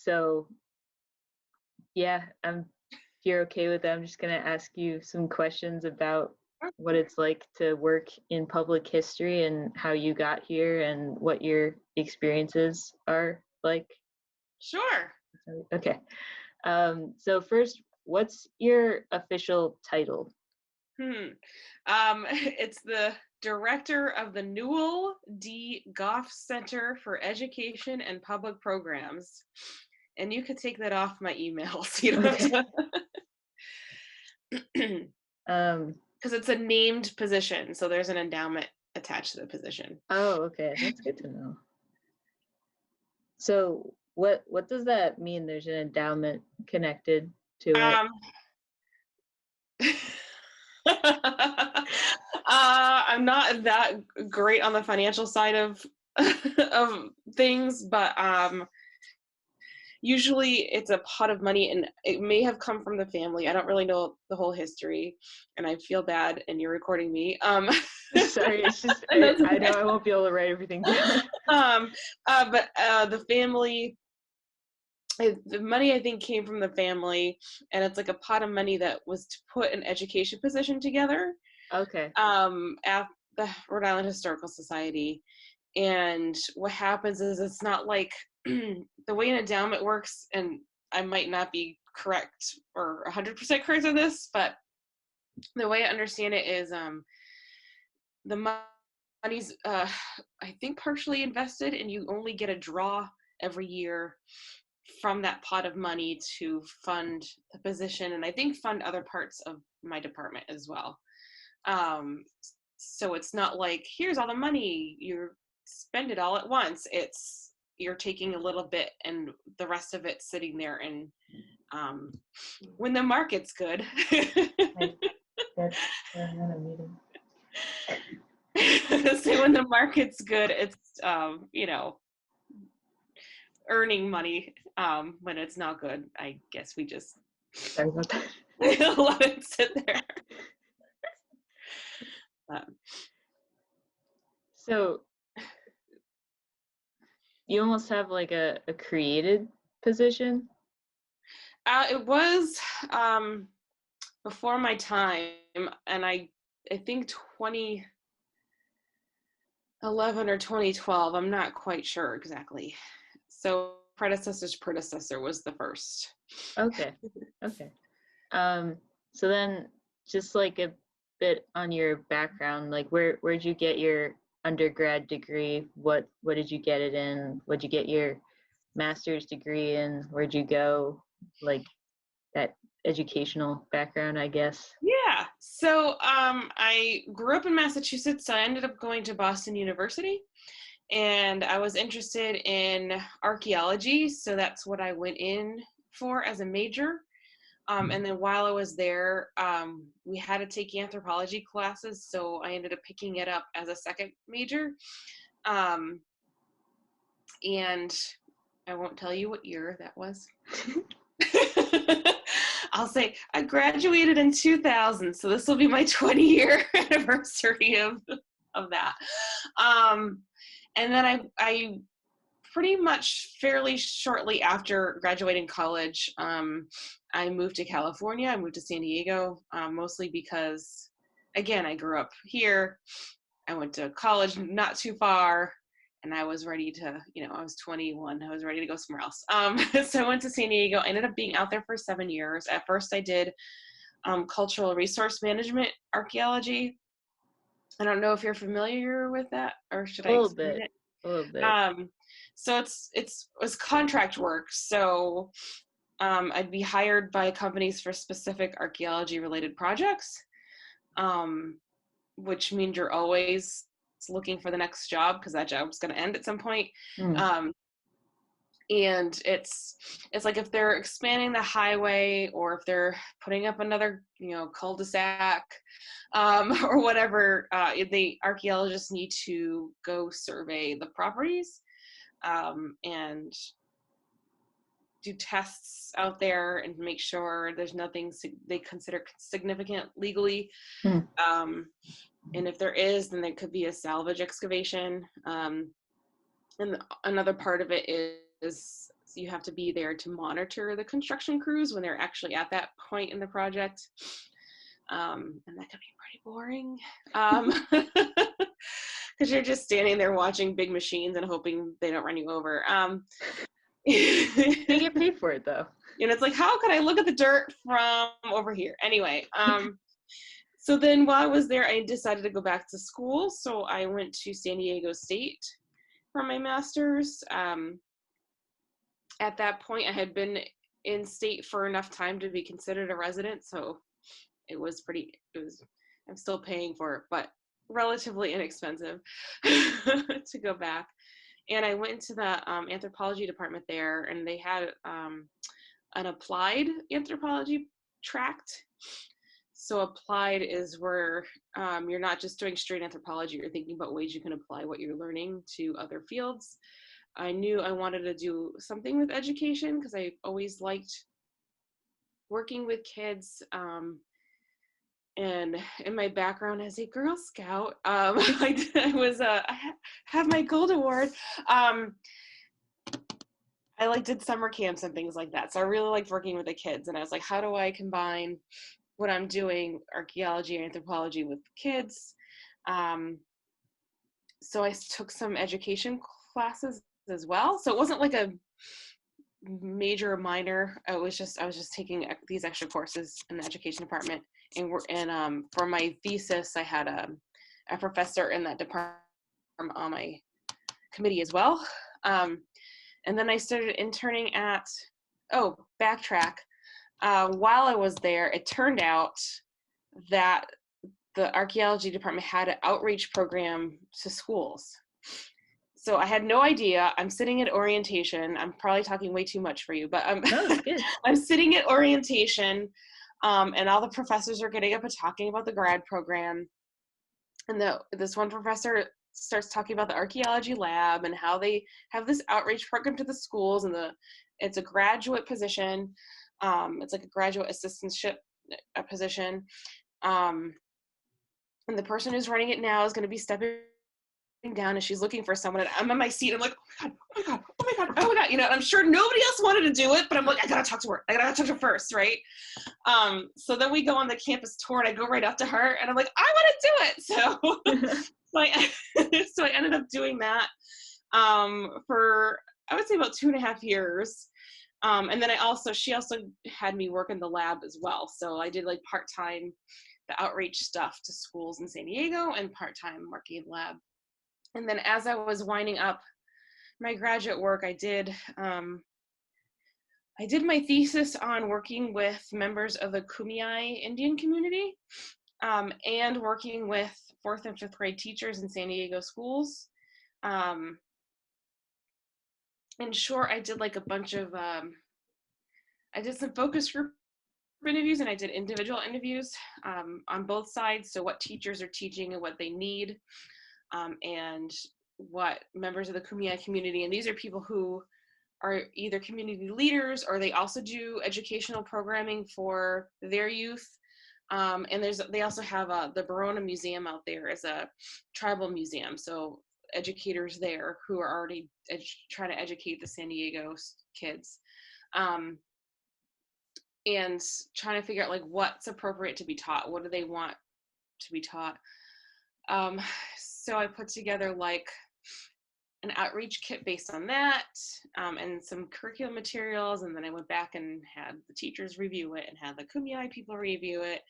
So yeah, if you're okay with that, I'm just gonna ask you some questions about what it's like to work in public history and how you got here and what your experiences are like. Sure. Okay. So first, what's your official title? It's the director of the Newell D. Goff Center for Education and Public Programs. And you could take that off my emails. You don't Okay. have to. Because it's a named position, so there's an endowment attached to the position. Oh, okay. That's good to know. So what does that mean? There's an endowment connected to it? I'm not that great on the financial side of of things, but usually it's a pot of money, and it may have come from the family. I don't really know the whole history, and I feel bad, and you're recording me. Sorry, it's just I know I won't be able to write everything down. But the family, the money I think came from the family, and it's like a pot of money that was to put an education position together. Okay. At the Rhode Island Historical Society. And what happens is it's not like the way an endowment works, and I might not be correct or 100% correct on this, but the way I understand it is the money's, I think, partially invested, and you only get a draw every year from that pot of money to fund the position, and I think fund other parts of my department as well. So it's not like, here's all the money, you spend it all at once. It's you're taking a little bit and the rest of it's sitting there, and when the market's good. So when the market's good, it's earning money. When it's not good, I guess we just Sorry about that. let it sit there. So you almost have like a created position? It was before my time, and I think 2011 or 2012. I'm not quite sure exactly. So predecessor's predecessor was the first. Okay. So then just like a bit on your background, like where'd you get your undergrad degree? What did you get it in? What'd you get your master's degree in? Where'd you go? Like that educational background, I guess. Yeah. So I grew up in Massachusetts. So I ended up going to Boston University, and I was interested in archaeology. So that's what I went in for as a major. And then while I was there, we had to take anthropology classes, so I ended up picking it up as a second major. And I won't tell you what year that was. I'll say I graduated in 2000, so this will be my 20-year anniversary of that. And then I pretty much fairly shortly after graduating college, I moved to California. I moved to San Diego, mostly because, again, I grew up here. I went to college not too far, and I was ready to, I was 21. I was ready to go somewhere else. So I went to San Diego. I ended up being out there for 7 years. At first, I did cultural resource management archaeology. I don't know if you're familiar with that, or should I explain it? A little bit. So it's contract work. So I'd be hired by companies for specific archaeology related projects, which means you're always looking for the next job because that job's going to end at some point. And it's like if they're expanding the highway, or if they're putting up another cul-de-sac, or whatever, the archaeologists need to go survey the properties and do tests out there and make sure there's nothing they consider significant legally. And if there is, then there could be a salvage excavation. And another part of it is you have to be there to monitor the construction crews when they're actually at that point in the project. And that can be pretty boring. Because you're just standing there watching big machines and hoping they don't run you over. They get paid for it though. And it's like, how can I look at the dirt from over here? Anyway, so then while I was there, I decided to go back to school. So I went to San Diego State for my master's. At that point, I had been in state for enough time to be considered a resident. So I'm still paying for it, but relatively inexpensive to go back. And I went into the anthropology department there, and they had an applied anthropology tract. So applied is where you're not just doing straight anthropology, you're thinking about ways you can apply what you're learning to other fields. I knew I wanted to do something with education because I always liked working with kids. And in my background as a Girl Scout, I have my Gold Award. I did summer camps and things like that. So I really liked working with the kids. And I was like, how do I combine what I'm doing, archaeology and anthropology, with kids? So I took some education classes as well. So it wasn't like a major or minor. I was just taking these extra courses in the education department. And for my thesis, I had a professor in that department on my committee as well. And then I started interning at, backtrack. While I was there, it turned out that the archaeology department had an outreach program to schools. So I had no idea. I'm sitting at orientation. I'm probably talking way too much for you, but I'm sitting at orientation, and all the professors are getting up and talking about the grad program. And this one professor starts talking about the archaeology lab and how they have this outreach program to the schools, and it's a graduate position. It's like a graduate assistantship position. And the person who's running it now is going to be stepping down, and she's looking for someone, and I'm in my seat. I'm like, oh my god, I'm sure nobody else wanted to do it, but I'm like, I gotta talk to her first, right? So then we go on the campus tour, and I go right up to her, and I'm like, I want to do it. So I ended up doing that for, I would say, about 2.5 years. And then she also had me work in the lab as well. So I did part-time the outreach stuff to schools in San Diego and part-time working in the lab. And then as I was winding up my graduate work, I did my thesis on working with members of the Kumeyaay Indian community, and working with 4th and 5th grade teachers in San Diego schools. In short, I did a bunch of, I did some focus group interviews, and I did individual interviews on both sides. So what teachers are teaching and what they need, and what members of the Kumeyaay community, and these are people who are either community leaders or they also do educational programming for their youth. And they also have the Barona Museum out there as a tribal museum. So educators there who are already trying to educate the San Diego kids. And trying to figure out what's appropriate to be taught. What do they want to be taught? So I put together an outreach kit based on that, and some curriculum materials. And then I went back and had the teachers review it and had the Kumeyaay people review it,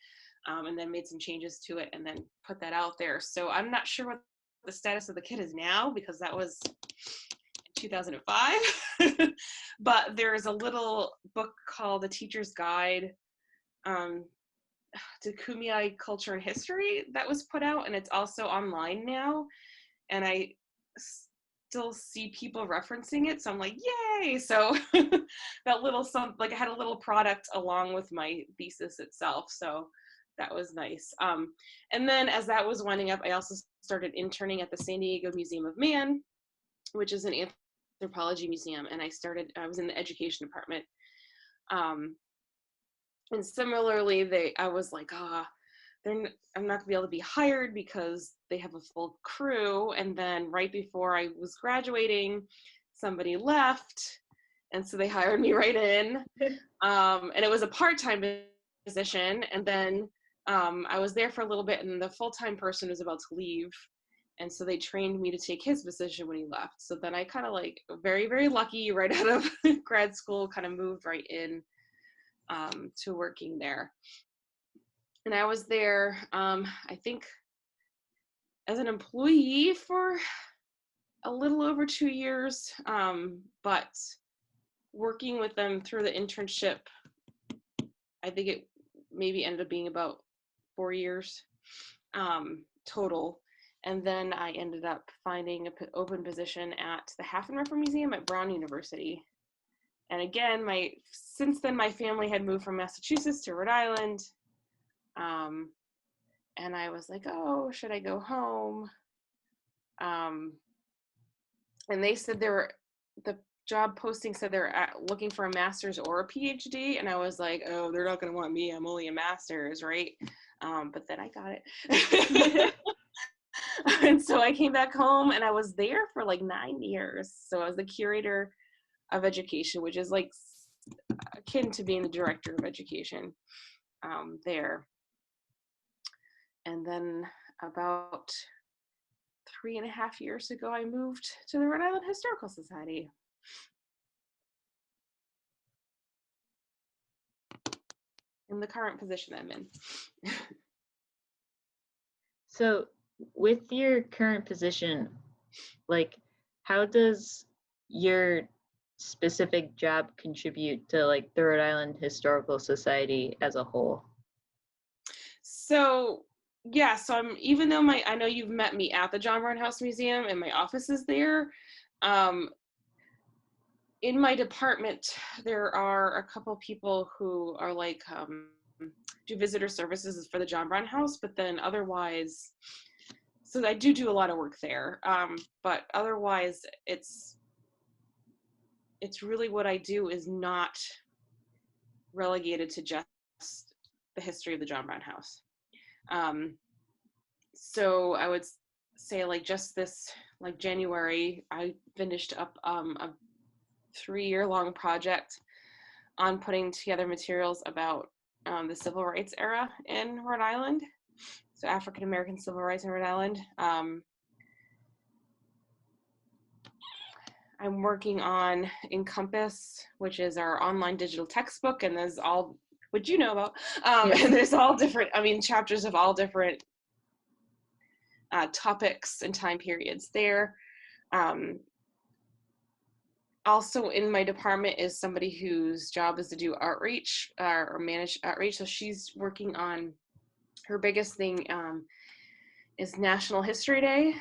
and then made some changes to it and then put that out there. So I'm not sure what the status of the kit is now, because that was 2005. But there's a little book called The Teacher's Guide to Kumeyaay Culture and History that was put out, and it's also online now, and I still see people referencing it, so I'm like, yay! So that little I had a little product along with my thesis itself, so that was nice. And then as that was winding up, I also started interning at the San Diego Museum of Man, which is an anthropology museum, and I was in the education department. And similarly, I was like, I'm not gonna be able to be hired because they have a full crew. And then right before I was graduating, somebody left, And so they hired me right in. And it was a part-time position. And then I was there for a little bit, and the full-time person was about to leave. And so they trained me to take his position when he left. So then I kind of like very, very lucky right out of grad school, kind of moved right in to working there. And I was there, I think, as an employee for a little over 2 years, but working with them through the internship, I think it maybe ended up being about 4 years total. And then I ended up finding an open position at the Haffenreffer Museum at Brown University. And again, since then my family had moved from Massachusetts to Rhode Island. And I was like, oh, should I go home? And they said the job posting said they're looking for a master's or a PhD. And I was like, oh, they're not going to want me. I'm only a master's, right? But then I got it. And so I came back home, and I was there for like 9 years. So I was the curator of education, which is like akin to being the director of education there. And then about 3.5 years ago, I moved to the Rhode Island Historical Society. In the current position I'm in. So with your current position, like, how does your specific job contribute to like the Rhode Island Historical Society as a whole? So yeah, so even though I know you've met me at the John Brown House Museum and my office is there, in my department, there are a couple people who are like, do visitor services for the John Brown House, but then otherwise, so I do a lot of work there. But otherwise, it's really what I do is not relegated to just the history of the John Brown House. So I would say like just this, like January, I finished up a 3-year-long project on putting together materials about the civil rights era in Rhode Island. So African-American civil rights in Rhode Island. I'm working on Encompass, which is our online digital textbook, and there's all, which you know about, and there's all different, chapters of all different topics and time periods there. Also in my department is somebody whose job is to do outreach or manage outreach. So she's working on, her biggest thing is National History Day.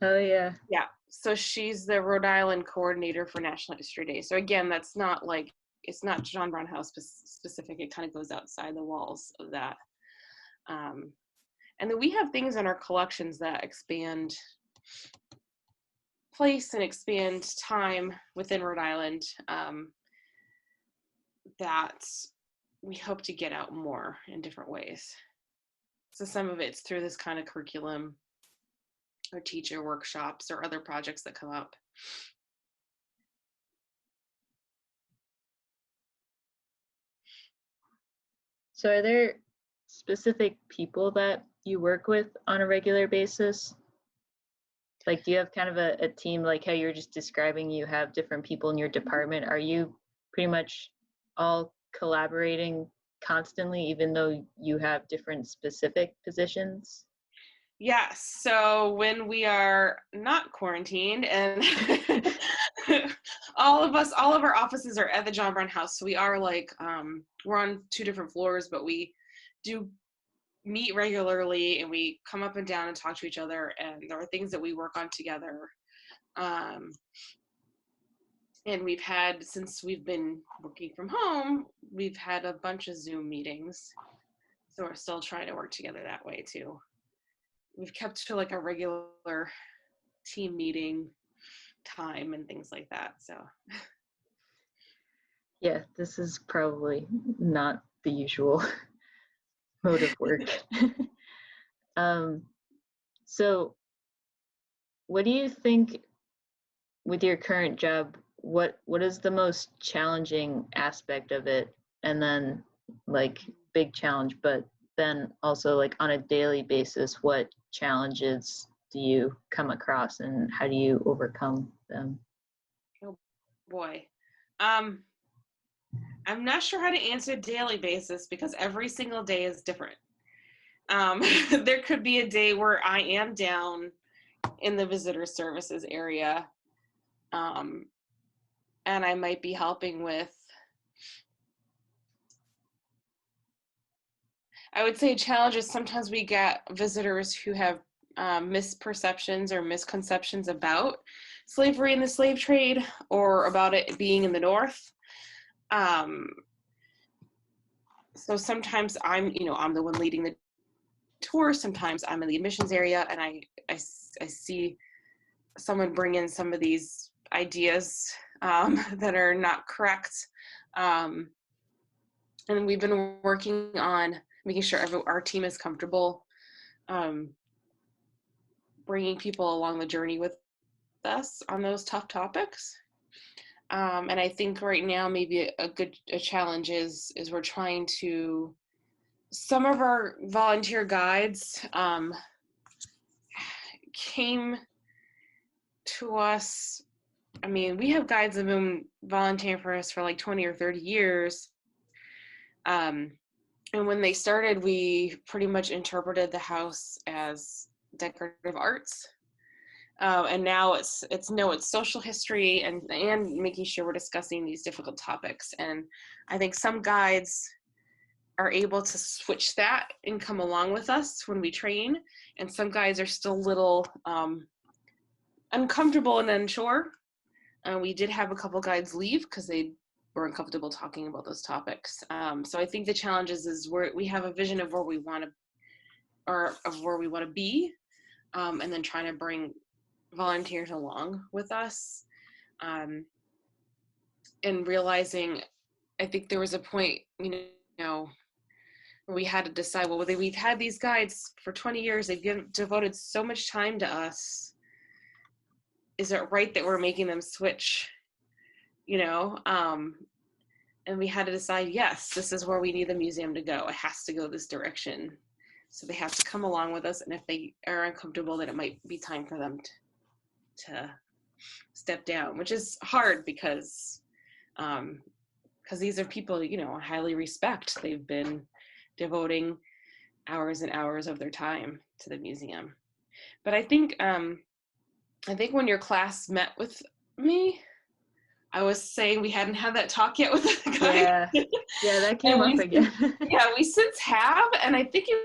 Oh yeah. Yeah. So she's the Rhode Island coordinator for National History Day. So again, that's not like, it's not John Brown House specific. It kind of goes outside the walls of that. And then we have things in our collections that expand place and expand time within Rhode Island that we hope to get out more in different ways. So some of it's through this kind of curriculum or teacher workshops or other projects that come up. So are there specific people that you work with on a regular basis? Like, do you have kind of a team, like how you're just describing, you have different people in your department? Are you pretty much all collaborating constantly, even though you have different specific positions? Yes. So when we are not quarantined and all of our offices are at the John Brown House. So we are like, we're on 2 different floors, but we do meet regularly and we come up and down and talk to each other, and there are things that we work on together. And we've had, since we've been working from home, we've had a bunch of Zoom meetings. So we're still trying to work together that way too. We've kept to like a regular team meeting time and things like that, so. Yeah, this is probably not the usual mode of work. So what do you think with your current job, what is the most challenging aspect of it? And then like big challenge, but then also like on a daily basis, what challenges do you come across and how do you overcome them? Oh boy. I'm not sure how to answer daily basis because every single day is different. There could be a day where I am down in the visitor services area, and I might be helping with, I would say challenges. Sometimes we get visitors who have misperceptions or misconceptions about slavery and the slave trade, or about it being in the North. So sometimes I'm the one leading the tour. Sometimes I'm in the admissions area, and I see someone bring in some of these ideas that are not correct. And we've been working on making sure our team is comfortable bringing people along the journey with us on those tough topics. And I think right now maybe a challenge is we're trying to, some of our volunteer guides came to us. I mean, we have guides that have been volunteering for us for like 20 or 30 years. And when they started, we pretty much interpreted the house as decorative arts. And now it's social history and making sure we're discussing these difficult topics. And I think some guides are able to switch that and come along with us when we train. And some guides are still a little uncomfortable and unsure. We did have a couple guides leave because they were uncomfortable talking about those topics. So I think the challenge is we have a vision of where we want to, or of where we want to be, and then trying to bring volunteers along with us, and realizing, I think there was a point, where we had to decide, well, we've had these guides for 20 years, they've devoted so much time to us. Is it right that we're making them switch? And we had to decide, yes, this is where we need the museum to go. It has to go this direction. So they have to come along with us. And if they are uncomfortable, then it might be time for them to step down, which is hard because these are people, I highly respect. They've been devoting hours and hours of their time to the museum. But I think when your class met with me, I was saying we hadn't had that talk yet with the guy. Yeah, that came up again. Yeah, we since have, and I think it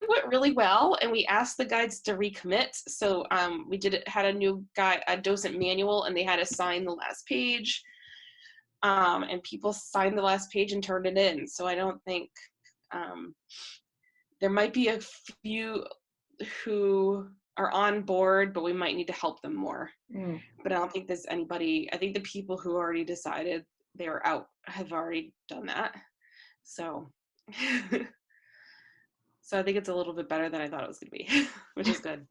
went really well. And we asked the guides to recommit. So we had a new guy, a docent manual, and they had to sign the last page. And people signed the last page and turned it in. So I don't think there might be a few who are on board, but we might need to help them more. But I don't think there's anybody. I think the people who already decided they were out have already done that. So I think it's a little bit better than I thought it was going to be, which is good.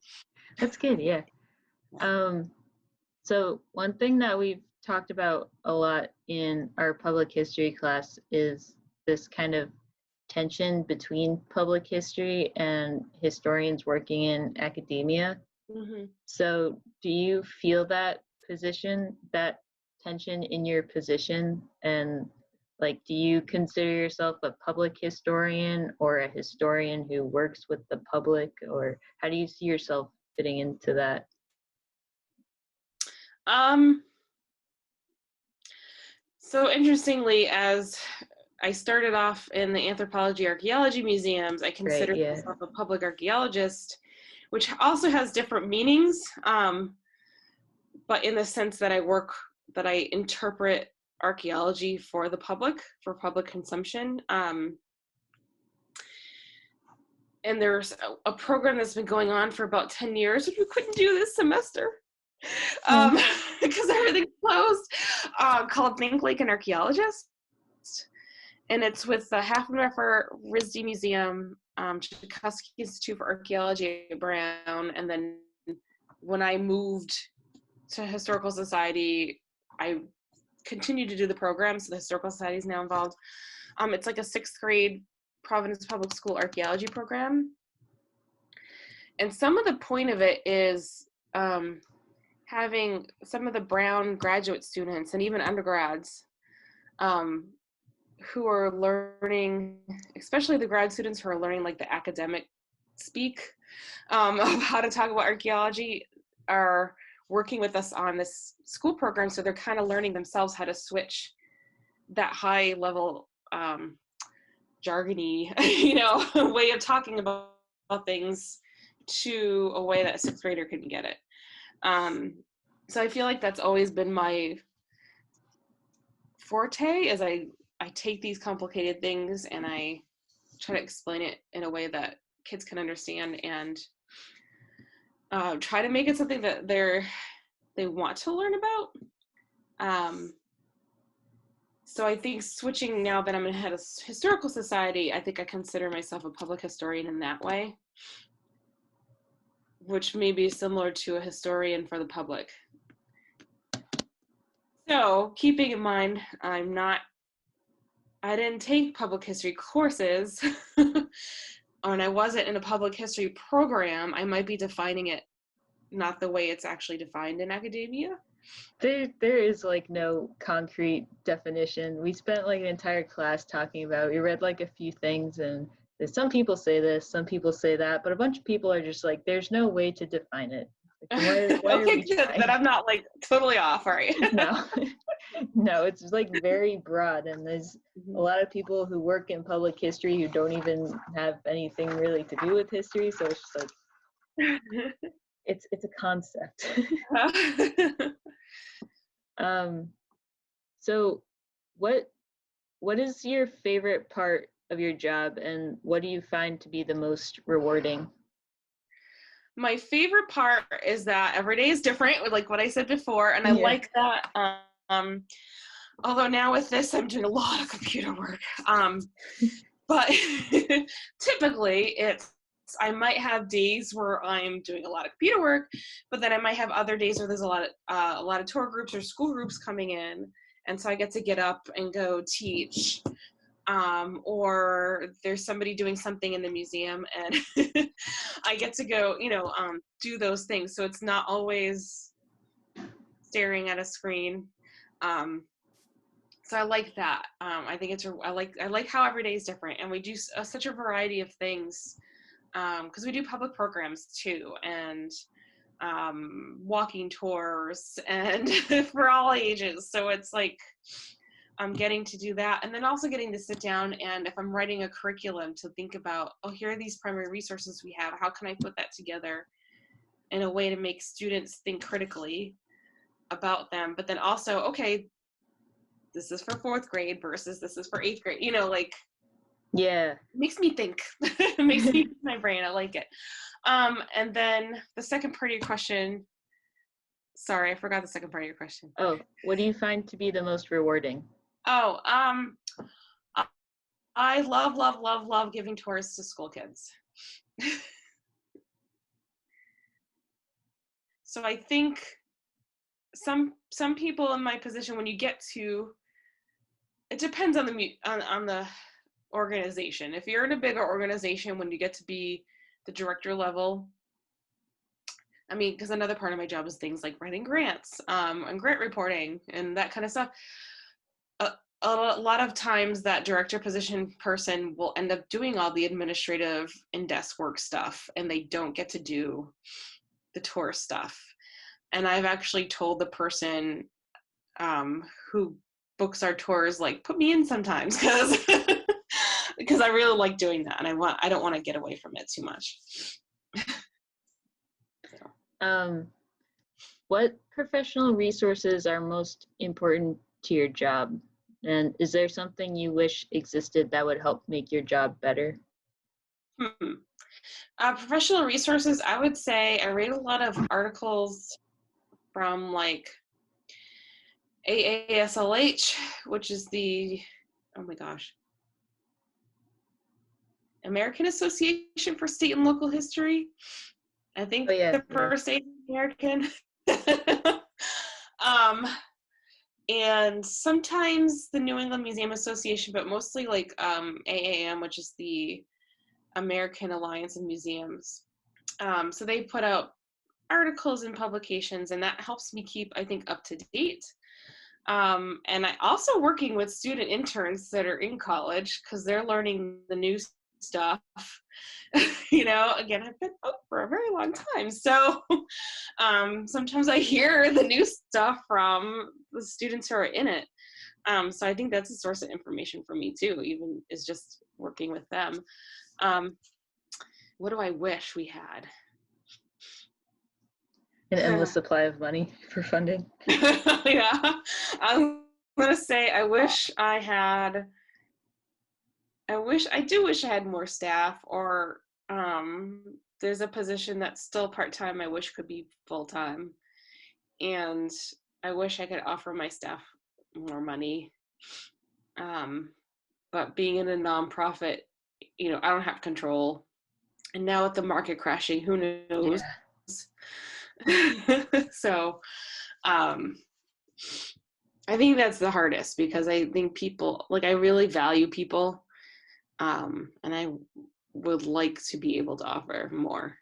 That's good, yeah. So one thing that we've talked about a lot in our public history class is this kind of tension between public history and historians working in academia. Mm-hmm. So do you feel that tension in your position? And like, do you consider yourself a public historian or a historian who works with the public, or how do you see yourself fitting into that? So interestingly, as I started off in the anthropology archaeology museums, I consider myself a public archaeologist, which also has different meanings, but in the sense that I interpret archaeology for the public, for public consumption. And there's a program that's been going on for about 10 years, which we couldn't do this semester because everything's closed, called Think Like an Archaeologist. And it's with the Half-Meffer RISD Museum, Tchaikovsky Institute for Archaeology at Brown. And then when I moved to Historical Society, I continue to do the program. So the Historical Society is now involved. It's like a 6th grade Providence Public School archaeology program. And some of the point of it is having some of the Brown graduate students and even undergrads who are learning, especially the grad students who are learning like the academic speak of how to talk about archaeology, are working with us on this school program. So they're kind of learning themselves how to switch that high level jargony, way of talking about things to a way that a 6th grader couldn't get it. So I feel like that's always been my forte, as I take these complicated things and I try to explain it in a way that kids can understand, and try to make it something that they want to learn about. So I think switching, now that I'm in head of Historical Society, I think I consider myself a public historian in that way, which may be similar to a historian for the public. So keeping in mind, I didn't take public history courses, and I wasn't in a public history program, I might be defining it not the way it's actually defined in academia. There is like no concrete definition. We spent like an entire class talking about, we read like a few things, and some people say this, some people say that, but a bunch of people are just like, there's no way to define it. Like, why okay, good, that I'm not like totally off, right? No. No, it's like very broad, and there's a lot of people who work in public history who don't even have anything really to do with history, so it's just like it's a concept. So what is your favorite part of your job, and what do you find to be the most rewarding? My favorite part is that every day is different, like what I said before, and I like that. Although now with this, I'm doing a lot of computer work. But typically I might have days where I'm doing a lot of computer work, but then I might have other days where there's a lot of tour groups or school groups coming in, and so I get to get up and go teach. Or there's somebody doing something in the museum, and I get to go, do those things. So it's not always staring at a screen. So I like that. I think I like how every day is different, and we do such a variety of things, because we do public programs too, and walking tours, and for all ages. So it's like I'm getting to do that, and then also getting to sit down, and if I'm writing a curriculum, to think about, oh, here are these primary resources we have. How can I put that together in a way to make students think critically about them? But then also, okay, this is for 4th grade versus this is for 8th grade. Yeah, it makes me think. It makes me use my brain. I like it. And then the second part of your question. Sorry, I forgot the second part of your question. Oh, what do you find to be the most rewarding? Oh, I love giving tours to school kids. So I think some people in my position, when you get to, it depends on the organization. If you're in a bigger organization, when you get to be the director level, I mean, because another part of my job is things like writing grants, and grant reporting and that kind of stuff. A lot of times that director position person will end up doing all the administrative and desk work stuff, and they don't get to do the tour stuff. And I've actually told the person who books our tours, like, put me in sometimes, because I really like doing that, and I don't want to get away from it too much. What professional resources are most important to your job? And is there something you wish existed that would help make your job better? Professional resources, I would say I read a lot of articles from like AASLH, which is the, oh my gosh, American Association for State and Local History. I think the first Asian American. and sometimes the New England Museum Association, but mostly like AAM, which is the American Alliance of Museums. So they put out articles and publications, and that helps me keep, I think, up to date. And I also working with student interns that are in college because they're learning the new stuff. You know, again, I've been up for a very long time. So sometimes I hear the new stuff from the students who are in it. So I think that's a source of information for me too, even is just working with them. What do I wish we had? An endless supply of money for funding. Yeah, I'm gonna say I do wish I had more staff, or there's a position that's still part-time I wish could be full-time, and I wish I could offer my staff more money. But being in a nonprofit, you know, I don't have control, and now with the market crashing, who knows? Yeah. So I think that's the hardest, because I think people, like, I really value people, and I would like to be able to offer more.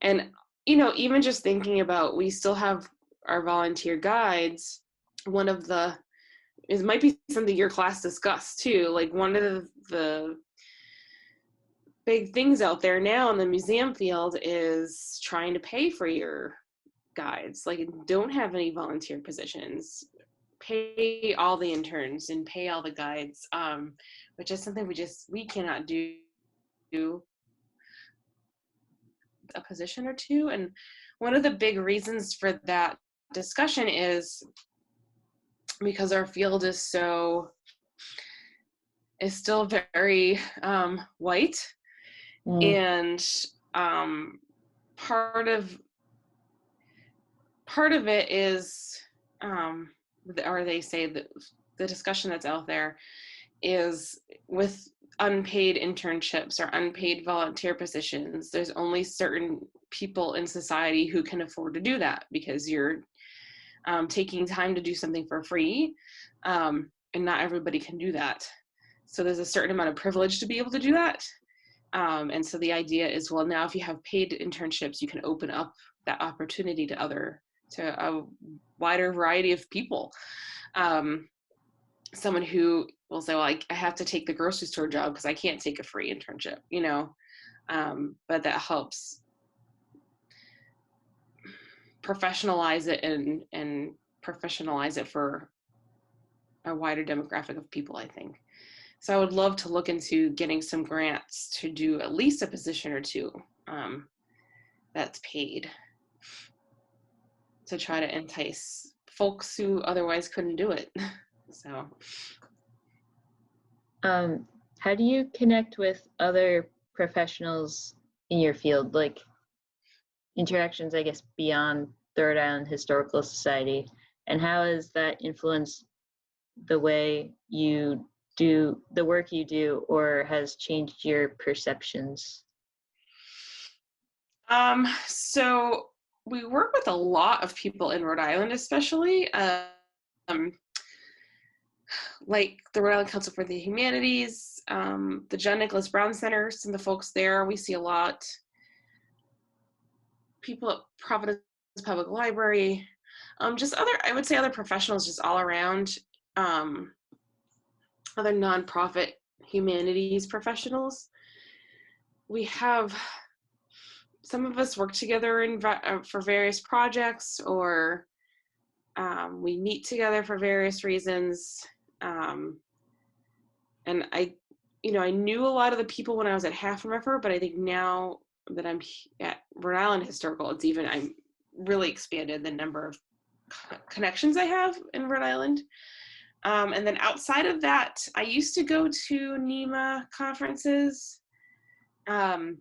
And, you know, even just thinking about, we still have our volunteer guides. One of the, it might be something your class discussed too, like one of the big things out there now in the museum field is trying to pay for your guides. Like, don't have any volunteer positions, pay all the interns and pay all the guides, which is something we cannot do a position or two. And one of the big reasons for that discussion is because our field is still very white. And part of it is, or they say that the discussion that's out there is with unpaid internships or unpaid volunteer positions, there's only certain people in society who can afford to do that, because you're taking time to do something for free, and not everybody can do that. So there's a certain amount of privilege to be able to do that. And so the idea is, well, now if you have paid internships, you can open up that opportunity to a wider variety of people. Someone who will say, well, I have to take the grocery store job because I can't take a free internship, you know, but that helps professionalize it and professionalize it for a wider demographic of people, I think. So I would love to look into getting some grants to do at least a position or two that's paid, to try to entice folks who otherwise couldn't do it. So. How do you connect with other professionals in your field, like interactions, I guess, beyond the Rhode Island Historical Society? And how has that influenced the way you do the work you do, or has changed your perceptions? So we work with a lot of people in Rhode Island, especially like the Rhode Island Council for the Humanities, the John Nicholas Brown Center, some of the folks there. We see a lot. People at Providence Public Library, just I would say other professionals just all around, other nonprofit humanities professionals. We have, some of us work together for various projects, or we meet together for various reasons. And I knew a lot of the people when I was at Half River, but I think now that I'm at Rhode Island Historical, I'm really expanded the number of connections I have in Rhode Island. And then outside of that, I used to go to NEMA conferences. And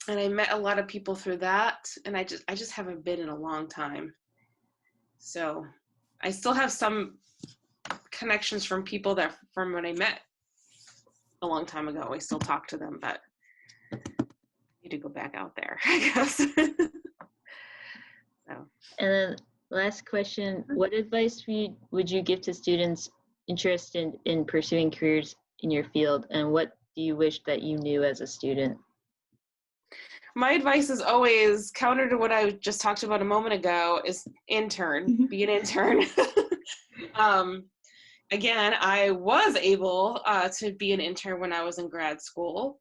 I met a lot of people through that, and I just haven't been in a long time. So I still have some connections from people from when I met a long time ago. I still talk to them, but I need to go back out there, I guess. So. And then, Last question. What advice would you give to students interested in pursuing careers in your field, and what do you wish that you knew as a student? My advice is always counter to what I just talked about a moment ago is intern, be an intern. Again, I was able to be an intern when I was in grad school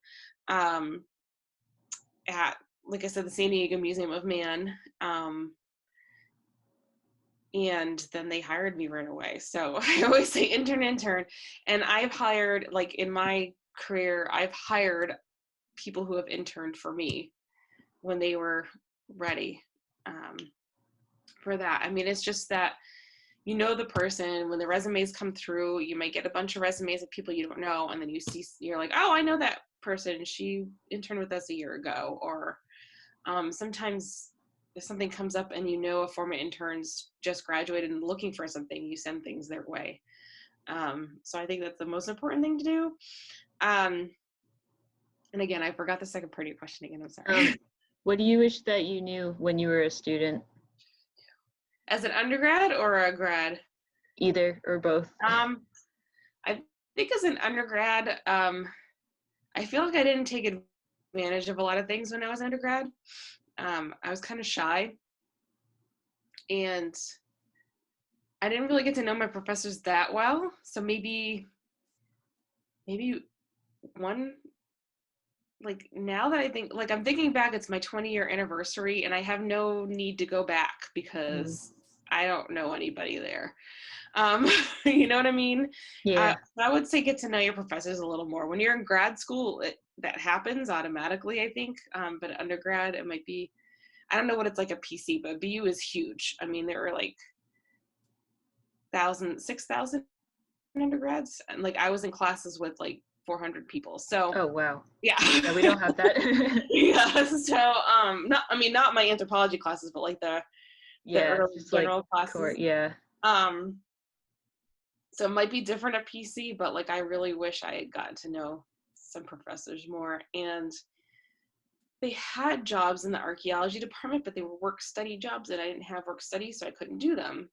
at, like I said, the San Diego Museum of Man. And then they hired me right away. So I always say intern. And I've hired, like in my career, I've hired people who have interned for me when they were ready for that. I mean, it's just that, you know, the person, when the resumes come through, you might get a bunch of resumes of people you don't know. And then you're like, oh, I know that person. She interned with us a year ago. Or sometimes if something comes up and you know a former intern's just graduated and looking for something, you send things their way. So I think that's the most important thing to do. And again, I forgot the second part of your question again. I'm sorry. What do you wish that you knew when you were a student? As an undergrad or a grad? Either or both. I think as an undergrad, I feel like I didn't take advantage of a lot of things when I was undergrad. I was kind of shy, and I didn't really get to know my professors that well. So maybe one, like now that I think, like I'm thinking back, it's my 20-year anniversary and I have no need to go back because I don't know anybody there. You know what I mean? Yeah. I would say get to know your professors a little more. When you're in grad school, that happens automatically, I think. But undergrad, it might be, I don't know what it's like at PC, but BU is huge. I mean, there were like 6,000 undergrads. And like I was in classes with like 400 people. So. Oh, wow. Yeah. Yeah, we don't have that. Yeah. So, not my anthropology classes, but like the early general classes. Yeah. So it might be different at PC, but like I really wish I had gotten to know some professors more. And they had jobs in the archaeology department, but they were work study jobs, and I didn't have work study, so I couldn't do them.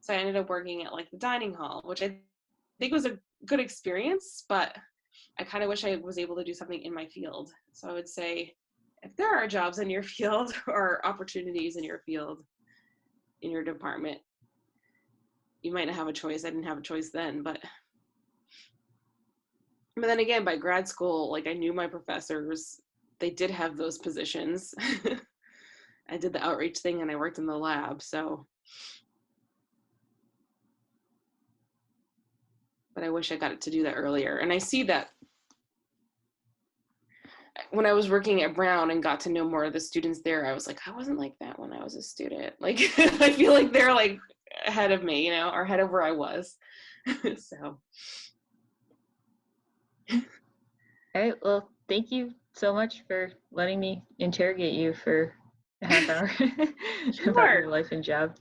So I ended up working at like the dining hall, which I think was a good experience, but I kind of wish I was able to do something in my field. So I would say, if there are jobs in your field or opportunities in your field, in your department, you might not have a choice. I didn't have a choice then, but then again, by grad school, like I knew my professors, they did have those positions. I did the outreach thing and I worked in the lab, so. But I wish I got to do that earlier. And I see that when I was working at Brown and got to know more of the students there, I was like, I wasn't like that when I was a student. Like, I feel like they're like ahead of me, you know, or ahead of where I was. So. All right. Well, thank you so much for letting me interrogate you for a half hour about your life and job.